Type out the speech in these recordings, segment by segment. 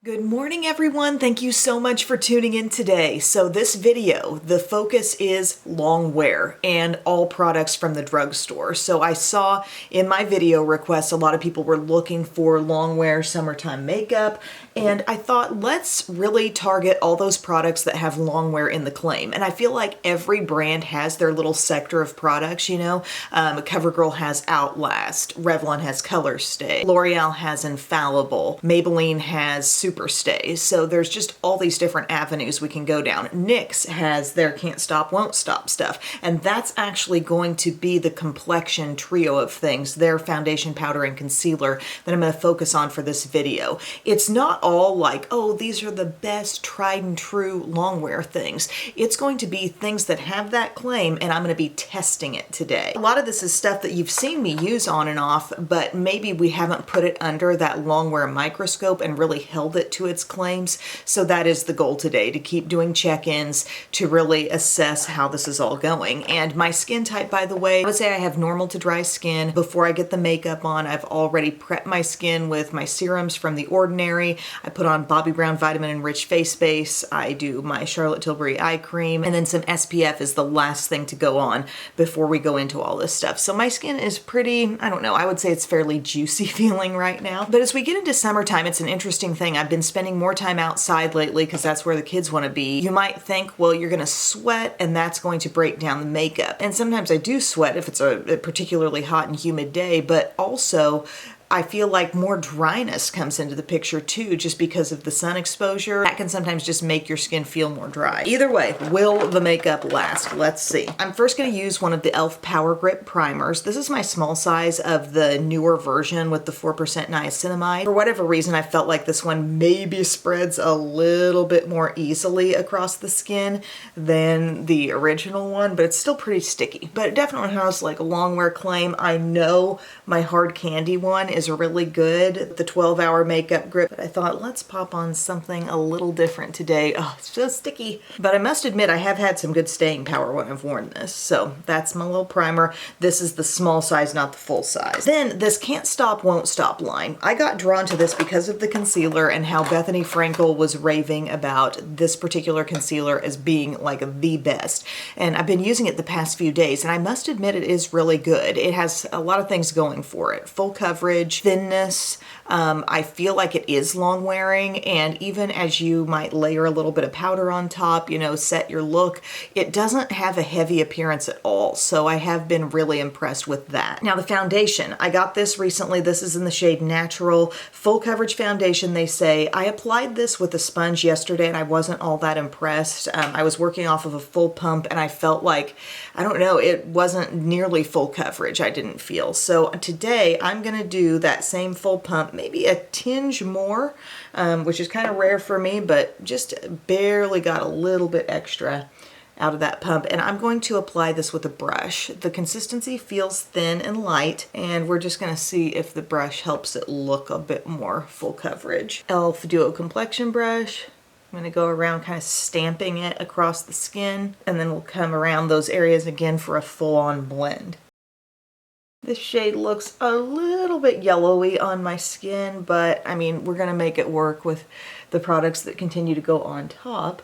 Good morning, everyone. Thank you so much for tuning in today. So this video, the focus is long wear and all products from the drugstore. So I saw in my video requests, a lot of people were looking for long wear summertime makeup. And I thought, let's really target all those products that have long wear in the claim. And I feel like every brand has their little sector of products, you know. CoverGirl has Outlast, Revlon has Color Stay, L'Oreal has Infallible, Maybelline has Superstay. So there's just all these different avenues we can go down. NYX has their Can't Stop, Won't Stop stuff. And that's actually going to be the Complexion trio of things, their foundation, powder, and concealer that I'm going to focus on for this video. It's not all like, oh, these are the best tried and true long wear things. It's going to be things that have that claim, and I'm going to be testing it today. A lot of this is stuff that you've seen me use on and off, but maybe we haven't put it under that long wear microscope and really held it to its claims. So that is the goal today, to keep doing check-ins to really assess how this is all going. And my skin type, by the way, I would say I have normal to dry skin. Before I get the makeup on, I've already prepped my skin with my serums from The Ordinary. I put on Bobbi Brown Vitamin Enriched Face Base. I do my Charlotte Tilbury eye cream, and then some SPF is the last thing to go on before we go into all this stuff. So my skin is pretty, I don't know, I would say it's fairly juicy feeling right now. But as we get into summertime, it's an interesting thing. I've been spending more time outside lately because that's where the kids want to be. You might think, well, you're going to sweat and that's going to break down the makeup. And sometimes I do sweat if it's a particularly hot and humid day, but also I feel like more dryness comes into the picture too, just because of the sun exposure. That can sometimes just make your skin feel more dry. Either way, will the makeup last? Let's see. I'm first going to use one of the e.l.f. Power Grip primers. This is my small size of the newer version with the 4% niacinamide. For whatever reason, I felt like this one maybe spreads a little bit more easily across the skin than the original one, but it's still pretty sticky. But it definitely has like a long wear claim. I know my Hard Candy one is really good, the 12-hour makeup grip, but I thought let's pop on something a little different today. Oh, it's so sticky. But I must admit I have had some good staying power when I've worn this. So that's my little primer. This is the small size, not the full size. Then this Can't Stop, Won't Stop line. I got drawn to this because of the concealer and how Bethany Frankel was raving about this particular concealer as being like the best. And I've been using it the past few days, and I must admit it is really good. It has a lot of things going for it. Full coverage, thinness. I feel like it is long wearing, and even as you might layer a little bit of powder on top, you know, set your look, it doesn't have a heavy appearance at all. So I have been really impressed with that. Now the foundation, I got this recently. This is in the shade Natural. Full coverage foundation, they say. I applied this with a sponge yesterday and I wasn't all that impressed. I was working off of a full pump and I felt like, I don't know, it wasn't nearly full coverage, I didn't feel. So today I'm gonna do that same full pump, maybe a tinge more, which is kind of rare for me, but just barely got a little bit extra out of that pump. And I'm going to apply this with a brush. The consistency feels thin and light, and we're just gonna see if the brush helps it look a bit more full coverage. e.l.f. Duo Complexion brush. I'm gonna go around kind of stamping it across the skin, and then we'll come around those areas again for a full-on blend. This shade looks a little bit yellowy on my skin, but I mean, we're gonna make it work with the products that continue to go on top.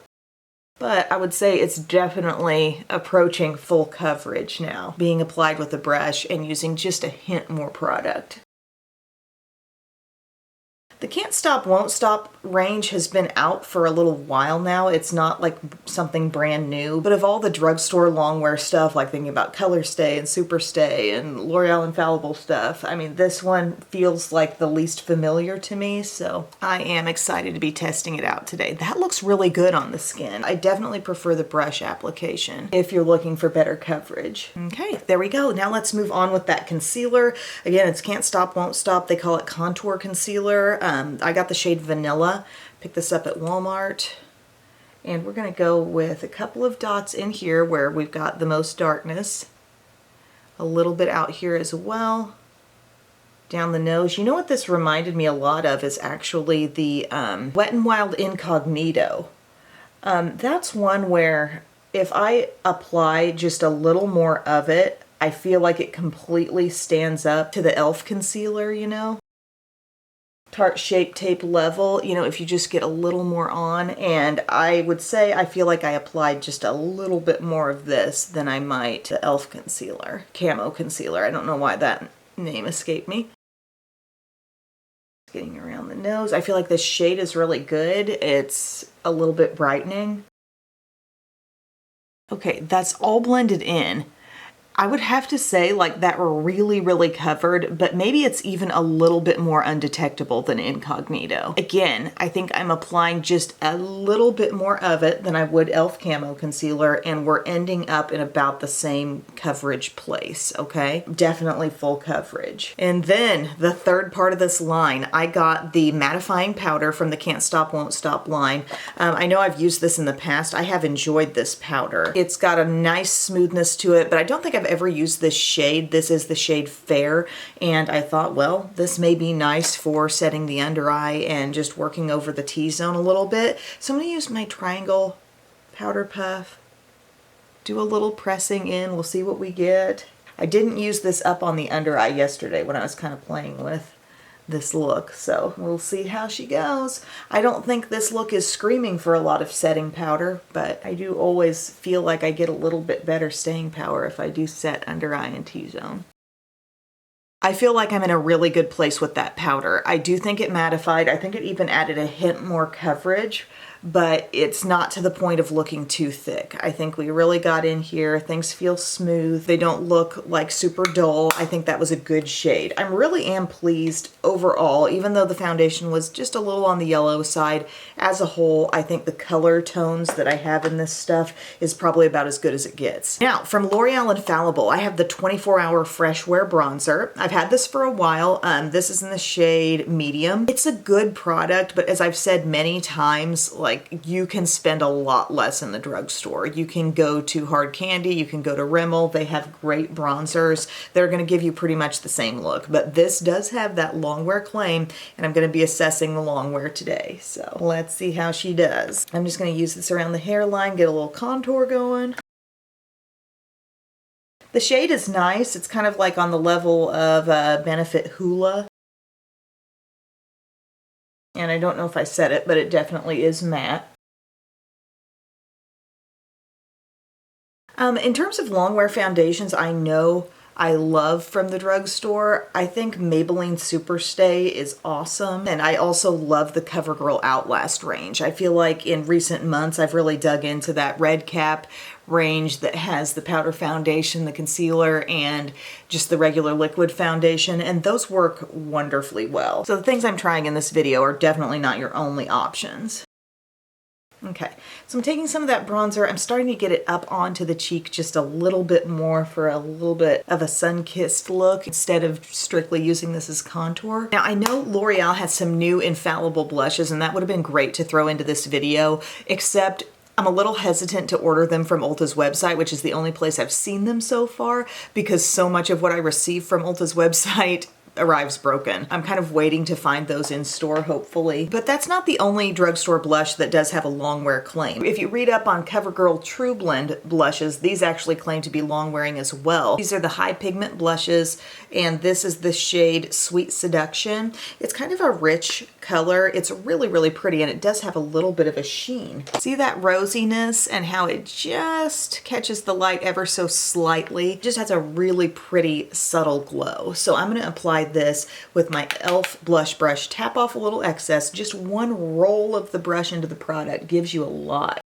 But I would say it's definitely approaching full coverage now, being applied with a brush and using just a hint more product. The Can't Stop, Won't Stop range has been out for a little while now. It's not like something brand new, but of all the drugstore longwear stuff, like thinking about Color Stay and Superstay and L'Oreal Infallible stuff, I mean, this one feels like the least familiar to me, so I am excited to be testing it out today. That looks really good on the skin. I definitely prefer the brush application if you're looking for better coverage. Okay, there we go. Now let's move on with that concealer. Again, it's Can't Stop, Won't Stop. They call it contour concealer. I got the shade Vanilla, picked this up at Walmart, and we're going to go with a couple of dots in here where we've got the most darkness, a little bit out here as well, down the nose. You know what this reminded me a lot of is actually the Wet n Wild Incognito. That's one where if I apply just a little more of it, I feel like it completely stands up to the e.l.f. concealer, you know? Tarte Shape Tape level, you know, if you just get a little more on. And I would say I feel like I applied just a little bit more of this than I might the e.l.f. concealer, camo concealer. I don't know why that name escaped me. Getting around the nose. I feel like this shade is really good. It's a little bit brightening. Okay, that's all blended in. I would have to say like that really covered, but maybe it's even a little bit more undetectable than incognito. Again, I think I'm applying just a little bit more of it than I would e.l.f. Camo Concealer, and we're ending up in about the same coverage place, okay? Definitely full coverage. And then the third part of this line, I got the mattifying powder from the Can't Stop Won't Stop line. I know I've used this in the past. I have enjoyed this powder. It's got a nice smoothness to it, but I don't think I've ever used this shade. This is the shade Fair, and I thought, well, this may be nice for setting the under eye and just working over the T-zone a little bit. So I'm going to use my Triangle Powder Puff, do a little pressing in, we'll see what we get. I didn't use this up on the under eye yesterday when I was kind of playing with this look, so we'll see how she goes. I don't think this look is screaming for a lot of setting powder, but I do always feel like I get a little bit better staying power if I do set under eye and T-zone. I feel like I'm in a really good place with that powder. I do think it mattified. I think it even added a hint more coverage, but it's not to the point of looking too thick. I think we really got in here. Things feel smooth. They don't look like super dull. I think that was a good shade. I really am pleased overall, even though the foundation was just a little on the yellow side. As a whole, I think the color tones that I have in this stuff is probably about as good as it gets. Now, from L'Oreal Infallible, I have the 24-Hour Fresh Wear Bronzer. I've had this for a while. This is in the shade Medium. It's a good product, but as I've said many times, like, you can spend a lot less in the drugstore. You can go to Hard Candy, you can go to Rimmel. They have great bronzers. They're going to give you pretty much the same look, but this does have that long wear claim, and I'm going to be assessing the long wear today. So let's see how she does. I'm just going to use this around the hairline, get a little contour going. The shade is nice. It's kind of like on the level of Benefit Hoola. And I don't know if I said it, but it definitely is matte. In terms of long wear foundations, I know I love from the drugstore. I think Maybelline Superstay is awesome, and I also love the CoverGirl Outlast range. I feel like in recent months I've really dug into that red cap range that has the powder foundation, the concealer, and just the regular liquid foundation, and those work wonderfully well. So the things I'm trying in this video are definitely not your only options. Okay, so I'm taking some of that bronzer. I'm starting to get it up onto the cheek just a little bit more for a little bit of a sun-kissed look instead of strictly using this as contour. Now, I know L'Oreal has some new infallible blushes, and that would have been great to throw into this video, except I'm a little hesitant to order them from Ulta's website, which is the only place I've seen them so far, because so much of what I receive from Ulta's website arrives broken. I'm kind of waiting to find those in store, hopefully. But that's not the only drugstore blush that does have a long wear claim. If you read up on CoverGirl True Blend blushes, these actually claim to be long wearing as well. These are the high pigment blushes, and this is the shade Sweet Seduction. It's kind of a rich color. It's really pretty, and it does have a little bit of a sheen. See that rosiness and how it just catches the light ever so slightly? It just has a really pretty subtle glow. So I'm going to apply this with my e.l.f. blush brush, tap off a little excess. Just one roll of the brush into the product gives you a lot.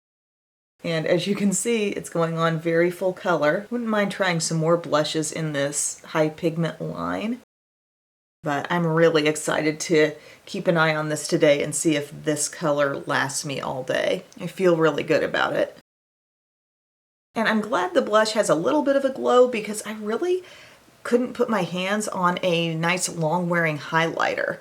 And as you can see, it's going on very full color. Wouldn't mind trying some more blushes in this high pigment line. But I'm really excited to keep an eye on this today and see if this color lasts me all day. I feel really good about it. And I'm glad the blush has a little bit of a glow, because I really couldn't put my hands on a nice long wearing highlighter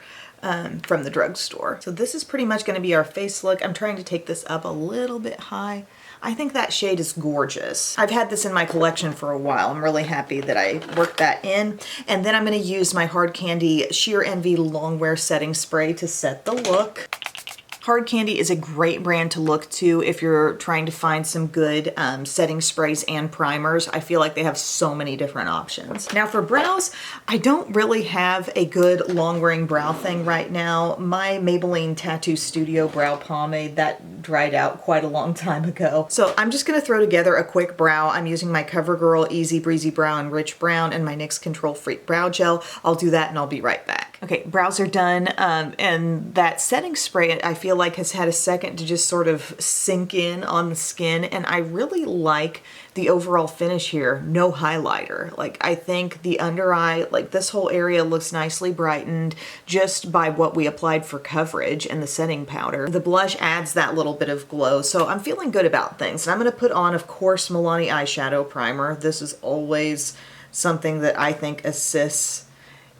from the drugstore. So this is pretty much going to be our face look. I'm trying to take this up a little bit high. I think that shade is gorgeous. I've had this in my collection for a while. I'm really happy that I worked that in. And then I'm going to use my Hard Candy Sheer Envy Longwear Setting Spray to set the look. Hard Candy is a great brand to look to if you're trying to find some good setting sprays and primers. I feel like they have so many different options. Now for brows, I don't really have a good long wearing brow thing right now. My Maybelline Tattoo Studio brow pomade, that dried out quite a long time ago. So I'm just gonna throw together a quick brow. I'm using my CoverGirl Easy Breezy Brow and Rich Brown and my NYX Control Freak Brow Gel. I'll do that and I'll be right back. Okay, brows are done, and that setting spray I feel like has had a second to just sort of sink in on the skin, and I really like the overall finish here. No highlighter. Like, I think the under eye, like this whole area looks nicely brightened just by what we applied for coverage and the setting powder. The blush adds that little bit of glow, so I'm feeling good about things. And I'm gonna put on, of course, Milani eyeshadow primer. This is always something that I think assists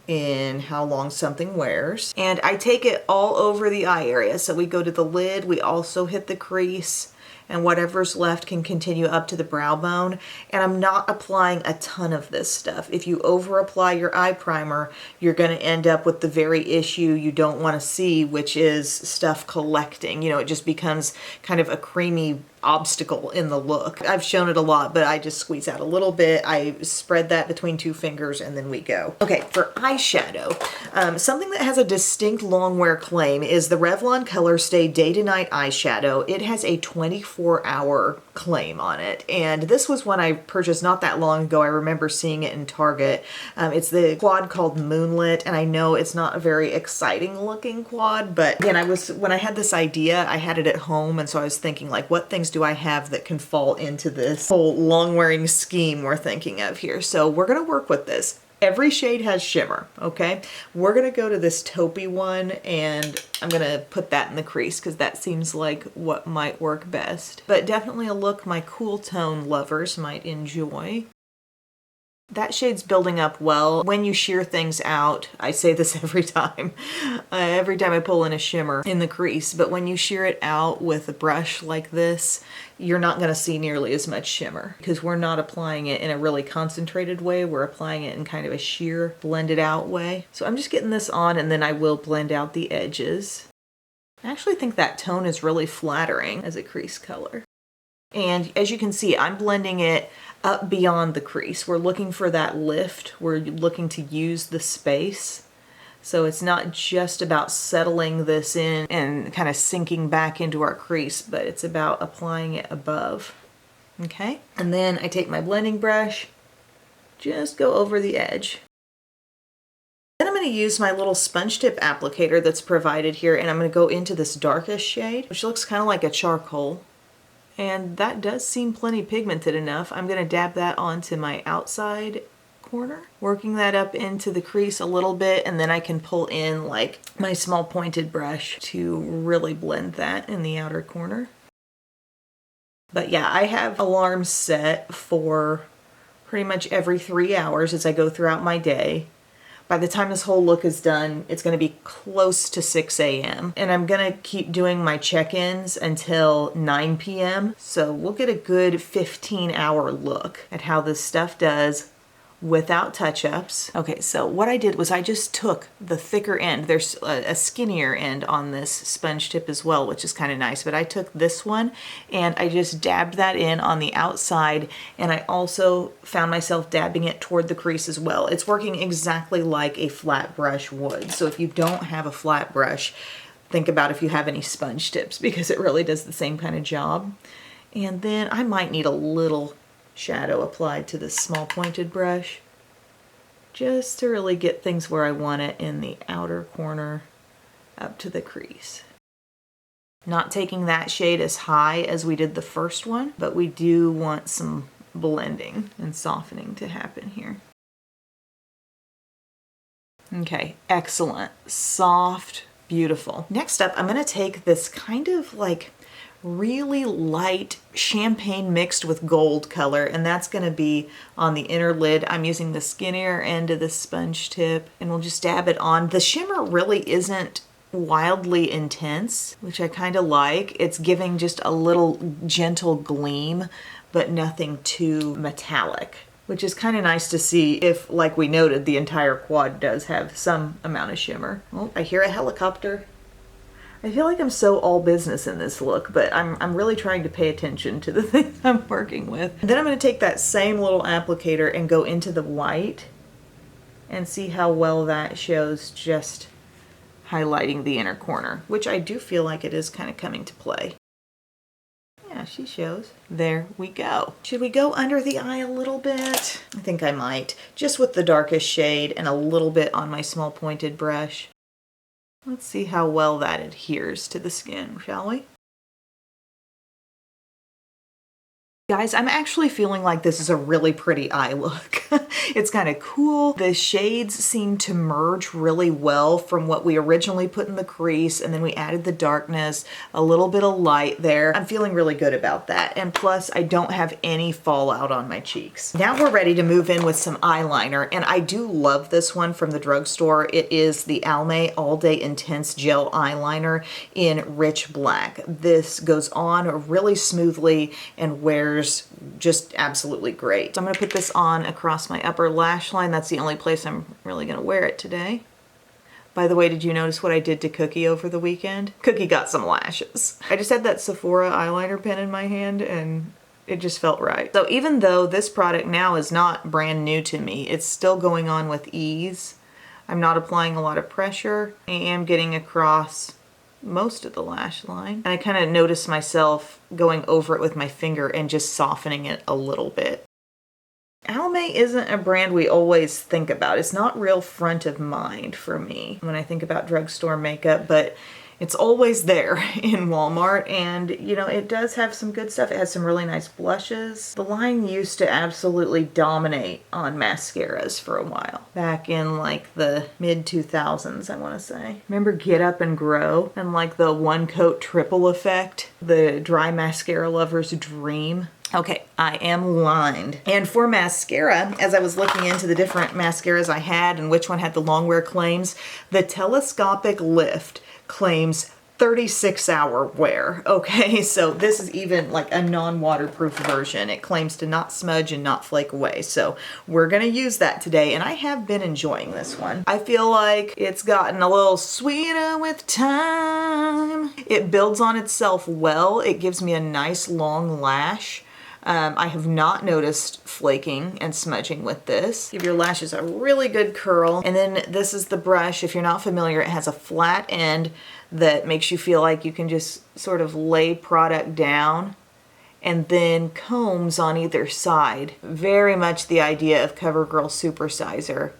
in how long something wears. And I take it all over the eye area. So we go to the lid, we also hit the crease, and whatever's left can continue up to the brow bone. And I'm not applying a ton of this stuff. If you over apply your eye primer, you're gonna end up with the very issue you don't wanna see, which is stuff collecting. You know, it just becomes kind of a creamy obstacle in the look. I've shown it a lot, but I just squeeze out a little bit. I spread that between two fingers and then we go. Okay, for eyeshadow, something that has a distinct long wear claim is the Revlon Color Stay Day to Night eyeshadow. It has a 24-hour claim on it. And this was one I purchased not that long ago. I remember seeing it in Target. It's the quad called Moonlit, and I know it's not a very exciting looking quad, but again, when I had this idea, I had it at home, and so I was thinking, like, what things do I have that can fall into this whole long wearing scheme we're thinking of here? So we're gonna work with this. Every shade has shimmer, okay? We're gonna go to this taupey one, and I'm gonna put that in the crease because that seems like what might work best. But definitely a look my cool tone lovers might enjoy. That shade's building up well. When you shear things out, I say this every time I pull in a shimmer in the crease, but when you shear it out with a brush like this, you're not gonna see nearly as much shimmer because we're not applying it in a really concentrated way. We're applying it in kind of a sheer, blended out way. So I'm just getting this on, and then I will blend out the edges. I actually think that tone is really flattering as a crease color. And as you can see, I'm blending it up beyond the crease. We're looking for that lift. We're looking to use the space. So it's not just about settling this in and kind of sinking back into our crease, but it's about applying it above. Okay? And then I take my blending brush, just go over the edge. Then I'm going to use my little sponge tip applicator that's provided here, and I'm going to go into this darkest shade, which looks kind of like a charcoal. And that does seem plenty pigmented enough. I'm gonna dab that onto my outside corner, working that up into the crease a little bit, and then I can pull in like my small pointed brush to really blend that in the outer corner. But yeah, I have alarms set for pretty much every 3 hours as I go throughout my day. By the time this whole look is done, it's going to be close to 6 a.m. And I'm going to keep doing my check-ins until 9 p.m. So we'll get a good 15-hour look at how this stuff does without touch-ups. Okay, so what I did was I just took the thicker end. There's a skinnier end on this sponge tip as well, which is kind of nice, but I took this one and I just dabbed that in on the outside, and I also found myself dabbing it toward the crease as well. It's working exactly like a flat brush would. So if you don't have a flat brush, think about if you have any sponge tips, because it really does the same kind of job. And then I might need a little shadow applied to this small pointed brush just to really get things where I want it in the outer corner up to the crease. Not taking that shade as high as we did the first one, but we do want some blending and softening to happen here. Okay, excellent. Soft, beautiful. Next up, I'm going to take this kind of like really light champagne mixed with gold color, and that's going to be on the inner lid. I'm using the skinnier end of the sponge tip, and we'll just dab it on. The shimmer really isn't wildly intense, which I kind of like. It's giving just a little gentle gleam, but nothing too metallic, which is kind of nice to see if, like we noted, the entire quad does have some amount of shimmer. Oh, I hear a helicopter. I feel like I'm so all business in this look, but I'm really trying to pay attention to the things I'm working with. And then I'm going to take that same little applicator and go into the white and see how well that shows just highlighting the inner corner, which I do feel like it is kind of coming to play. Yeah, she shows. There we go. Should we go under the eye a little bit? I think I might, just with the darkest shade and a little bit on my small pointed brush. Let's see how well that adheres to the skin, shall we? Guys, I'm actually feeling like this is a really pretty eye look. It's kind of cool. The shades seem to merge really well from what we originally put in the crease, and then we added the darkness, a little bit of light there. I'm feeling really good about that. And plus, I don't have any fallout on my cheeks. Now we're ready to move in with some eyeliner, and I do love this one from the drugstore. It is the Almay All Day Intense Gel Eyeliner in Rich Black. This goes on really smoothly and wears just absolutely great. So I'm going to put this on across my upper lash line. That's the only place I'm really going to wear it today. By the way, did you notice what I did to Cookie over the weekend? Cookie got some lashes. I just had that Sephora eyeliner pen in my hand and it just felt right. So even though this product now is not brand new to me, it's still going on with ease. I'm not applying a lot of pressure. I am getting across most of the lash line. And I kind of noticed myself going over it with my finger and just softening it a little bit. Almay isn't a brand we always think about. It's not real front of mind for me when I think about drugstore makeup, but it's always there in Walmart, and you know, it does have some good stuff. It has some really nice blushes. The line used to absolutely dominate on mascaras for a while. Back in like the mid-2000s, I want to say. Remember Get Up and Grow and like the one coat triple effect? The dry mascara lover's dream. Okay, I am lined. And for mascara, as I was looking into the different mascaras I had and which one had the long wear claims, the Telescopic Lift claims 36-hour wear. Okay, so this is even like a non-waterproof version. It claims to not smudge and not flake away. So we're gonna use that today, and I have been enjoying this one. I feel like it's gotten a little sweeter with time. It builds on itself well. It gives me a nice long lash. I have not noticed flaking and smudging with this. Give your lashes a really good curl. And then this is the brush. If you're not familiar, it has a flat end that makes you feel like you can just sort of lay product down, and then combs on either side. Very much the idea of CoverGirl Supersizer,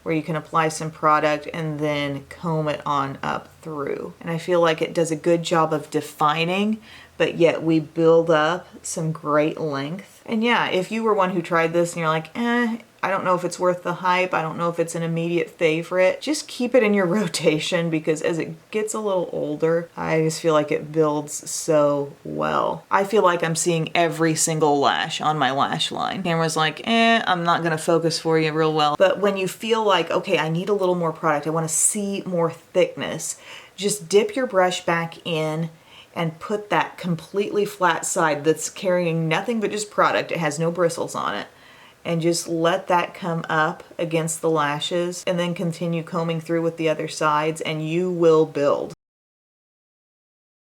where you can apply some product and then comb it on up through. And I feel like it does a good job of defining, but yet we build up some great length. And yeah, if you were one who tried this and you're like, I don't know if it's worth the hype, I don't know if it's an immediate favorite, just keep it in your rotation, because as it gets a little older, I just feel like it builds so well. I feel like I'm seeing every single lash on my lash line. Camera's like, I'm not gonna focus for you real well. But when you feel like, okay, I need a little more product, I wanna see more thickness, just dip your brush back in and put that completely flat side that's carrying nothing but just product, it has no bristles on it, and just let that come up against the lashes, and then continue combing through with the other sides, and you will build.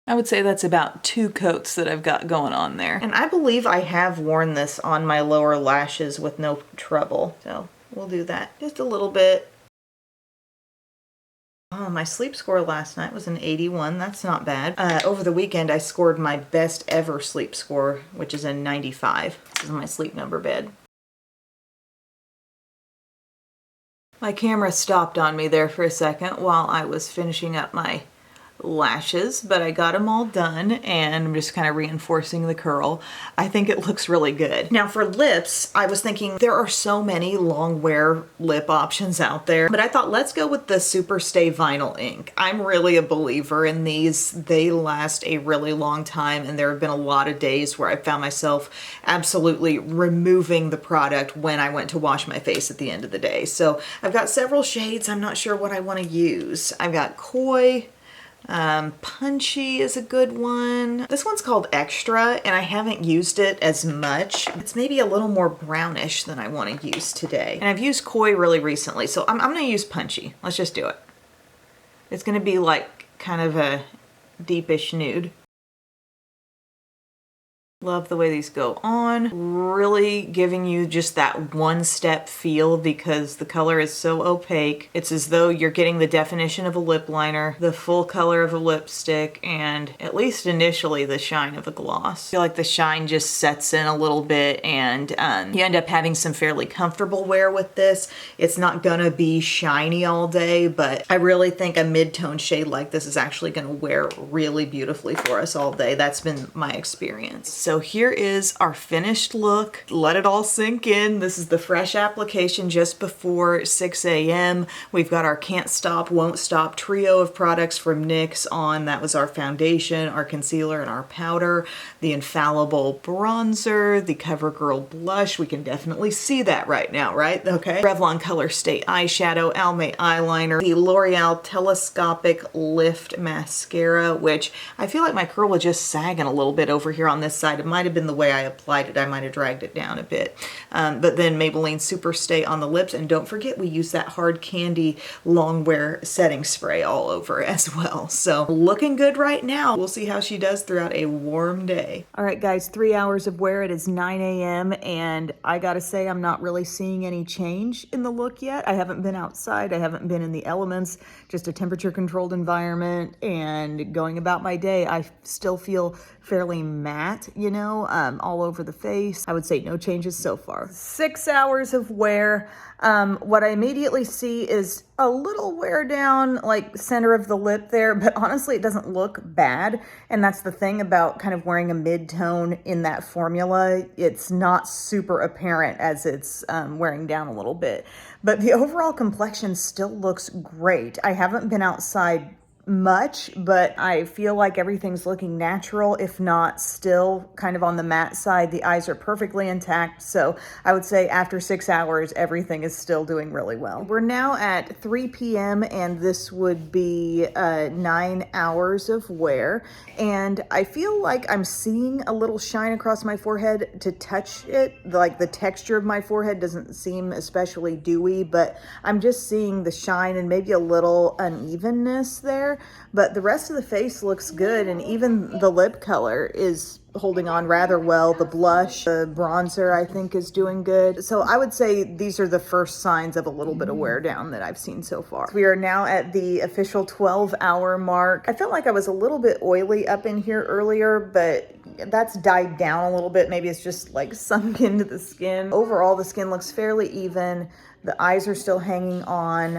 I would say that's about 2 coats that I've got going on there. And I believe I have worn this on my lower lashes with no trouble. So we'll do that just a little bit. Oh, my sleep score last night was an 81. That's not bad. Over the weekend, I scored my best ever sleep score, which is a 95. This is my Sleep Number bed. My camera stopped on me there for a second while I was finishing up my lashes, but I got them all done, and I'm just kind of reinforcing the curl. I think it looks really good. Now for lips, I was thinking there are so many long wear lip options out there, but I thought let's go with the Super Stay Vinyl Ink. I'm really a believer in these. They last a really long time, and there have been a lot of days where I found myself absolutely removing the product when I went to wash my face at the end of the day. So I've got several shades. I'm not sure what I want to use. I've got Koi, Punchy is a good one. This one's called Extra, and I haven't used it as much. It's maybe a little more brownish than I want to use today. And I've used Koi really recently, so I'm going to use Punchy. Let's just do it. It's going to be like kind of a deepish nude. Love the way these go on. Really giving you just that one-step feel because the color is so opaque. It's as though you're getting the definition of a lip liner, the full color of a lipstick, and at least initially the shine of a gloss. I feel like the shine just sets in a little bit and you end up having some fairly comfortable wear with this. It's not gonna be shiny all day, but I really think a mid-tone shade like this is actually gonna wear really beautifully for us all day. That's been my experience. So here is our finished look. Let it all sink in. This is the fresh application just before 6 a.m. We've got our Can't Stop, Won't Stop trio of products from NYX on. That was our foundation, our concealer, and our powder. The Infallible bronzer, the CoverGirl blush. We can definitely see that right now, right? Okay. Revlon Color Stay eyeshadow, Almay eyeliner, the L'Oreal Telescopic Lift mascara, which I feel like my curl was just sagging a little bit over here on this side. It might have been the way I applied it. I might have dragged it down a bit. But then Maybelline Super Stay on the lips. And don't forget, we use that Hard Candy Longwear setting spray all over as well. So looking good right now. We'll see how she does throughout a warm day. All right, guys, 3 hours of wear. It is 9 a.m. And I gotta say, I'm not really seeing any change in the look yet. I haven't been outside. I haven't been in the elements, just a temperature controlled environment and going about my day. I still feel fairly matte, you know, all over the face. I would say no changes so far. 6 hours of wear. What I immediately see is a little wear down, like center of the lip there, but honestly, it doesn't look bad. And that's the thing about kind of wearing a mid-tone in that formula. It's not super apparent as it's wearing down a little bit, but the overall complexion still looks great. I haven't been outside much, but I feel like everything's looking natural, if not still kind of on the matte side. The eyes are perfectly intact, so I would say after 6 hours, everything is still doing really well. We're now at 3 p.m. and this would be 9 hours of wear, and I feel like I'm seeing a little shine across my forehead to touch it. Like the texture of my forehead doesn't seem especially dewy, but I'm just seeing the shine and maybe a little unevenness there. But the rest of the face looks good, and even the lip color is holding on rather well. The blush, the bronzer, I think is doing good. So I would say these are the first signs of a little bit of wear down that I've seen so far. We are now at the official 12-hour mark. I felt like I was a little bit oily up in here earlier, but that's died down a little bit. Maybe it's just like sunk into the skin. Overall, the skin looks fairly even. The eyes are still hanging on.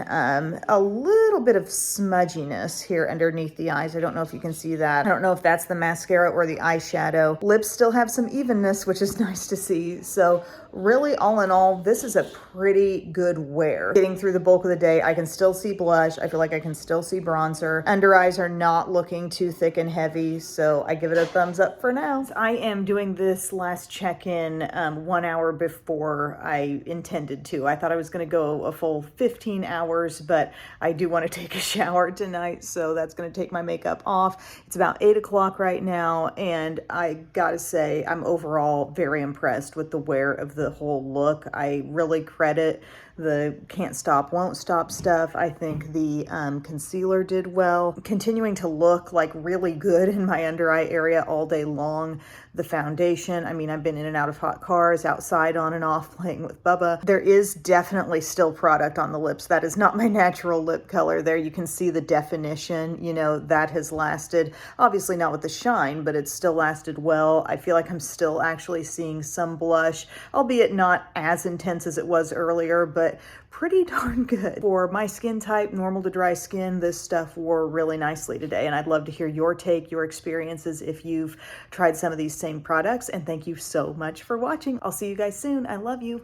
A little bit of smudginess here underneath the eyes. I don't know if you can see that. I don't know if that's the mascara or the eyeshadow. Lips still have some evenness, which is nice to see. So really, all in all, this is a pretty good wear. Getting through the bulk of the day, I can still see blush. I feel like I can still see bronzer. Under eyes are not looking too thick and heavy, so I give it a thumbs up for now. I am doing this last check-in 1 hour before I intended to. I thought I was going to go a full 15 hours, but I do want to take a shower tonight, so that's going to take my makeup off. It's about 8 o'clock right now, and I gotta say, I'm overall very impressed with the wear of the whole look. I really credit the Can't Stop, Won't Stop stuff. I think the concealer did well. Continuing to look like really good in my under eye area all day long. The foundation, I mean, I've been in and out of hot cars, outside on and off playing with Bubba. There is definitely still product on the lips. That is not my natural lip color there. You can see the definition, you know, that has lasted. Obviously not with the shine, but it's still lasted well. I feel like I'm still actually seeing some blush, albeit not as intense as it was earlier, but pretty darn good. For my skin type, normal to dry skin, this stuff wore really nicely today, and I'd love to hear your take, your experiences if you've tried some of these same products, and thank you so much for watching. I'll see you guys soon. I love you.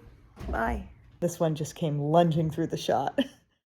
Bye. This one just came lunging through the shot.